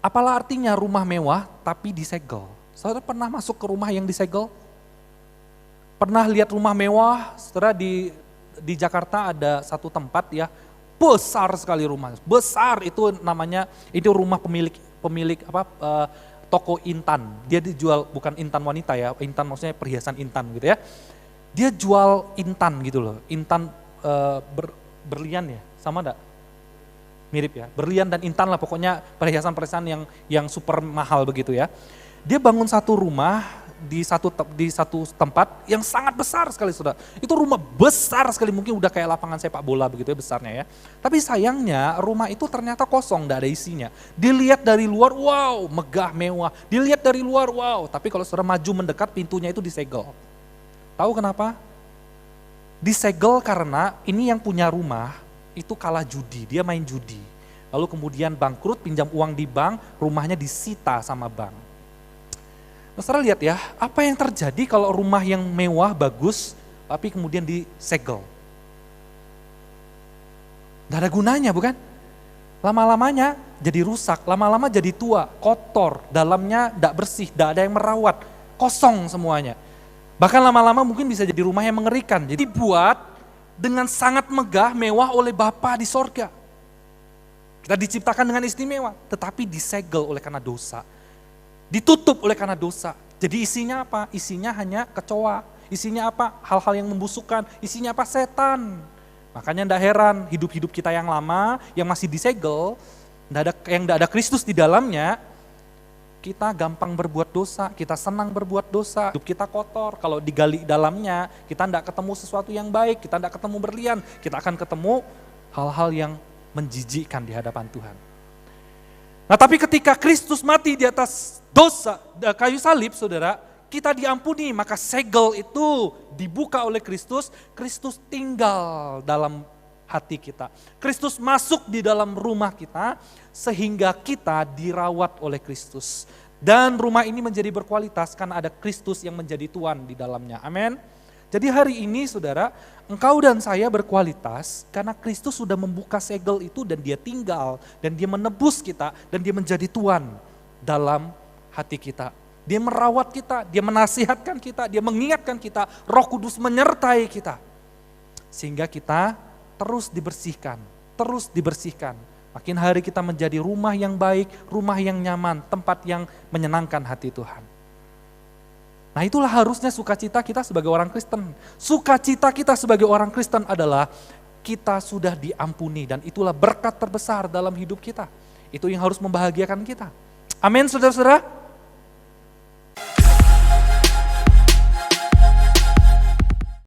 Apalah artinya rumah mewah tapi disegel? Saudara pernah masuk ke rumah yang disegel? Pernah lihat rumah mewah? Saudara di Jakarta ada satu tempat ya, besar sekali rumah. Besar itu namanya, itu rumah pemilik toko intan. Dia dijual, bukan intan wanita ya, intan maksudnya perhiasan intan gitu ya. Dia jual intan gitu loh, intan berlian ya, sama enggak? Mirip ya, berlian dan intan lah pokoknya perhiasan-perhiasan yang super mahal begitu ya. Dia bangun satu rumah di satu tempat yang sangat besar sekali saudara. Itu rumah besar sekali, mungkin udah kayak lapangan sepak bola begitu ya besarnya ya. Tapi sayangnya rumah itu ternyata kosong, enggak ada isinya. Dilihat dari luar, wow megah mewah. Dilihat dari luar, wow. Tapi kalau saudara maju mendekat, pintunya itu disegel. Tahu kenapa? Disegel karena ini yang punya rumah itu kalah judi, dia main judi. Lalu kemudian bangkrut, pinjam uang di bank, rumahnya disita sama bank. Nah, saudara lihat ya, apa yang terjadi kalau rumah yang mewah, bagus, tapi kemudian disegel? Gak ada gunanya bukan? Lama-lamanya jadi rusak, lama-lama jadi tua, kotor, dalamnya gak bersih, gak ada yang merawat, kosong semuanya. Bahkan lama-lama mungkin bisa jadi rumah yang mengerikan. Jadi buat dengan sangat megah, mewah oleh Bapa di sorga. Kita diciptakan dengan istimewa, tetapi disegel oleh karena dosa. Ditutup oleh karena dosa. Jadi isinya apa? Isinya hanya kecoa. Isinya apa? Hal-hal yang membusukkan. Isinya apa? Setan. Makanya tidak heran hidup-hidup kita yang lama, yang masih disegel, yang tidak ada Kristus di dalamnya, kita gampang berbuat dosa, kita senang berbuat dosa, hidup kita kotor. Kalau digali dalamnya, kita tidak ketemu sesuatu yang baik, kita tidak ketemu berlian, kita akan ketemu hal-hal yang menjijikkan di hadapan Tuhan. Nah tapi ketika Kristus mati di atas dosa, kayu salib saudara, kita diampuni, maka segel itu dibuka oleh Kristus, Kristus tinggal dalam hati kita. Kristus masuk di dalam rumah kita sehingga kita dirawat oleh Kristus. Dan rumah ini menjadi berkualitas karena ada Kristus yang menjadi Tuan di dalamnya. Amin. Jadi hari ini saudara, engkau dan saya berkualitas karena Kristus sudah membuka segel itu dan dia tinggal dan dia menebus kita dan dia menjadi Tuan dalam hati kita. Dia merawat kita, dia menasihatkan kita, dia mengingatkan kita, Roh Kudus menyertai kita. Sehingga kita terus dibersihkan. Makin hari kita menjadi rumah yang baik, rumah yang nyaman, tempat yang menyenangkan hati Tuhan. Nah itulah harusnya sukacita kita sebagai orang Kristen. Sukacita kita sebagai orang Kristen adalah kita sudah diampuni dan itulah berkat terbesar dalam hidup kita. Itu yang harus membahagiakan kita. Amin saudara-saudara.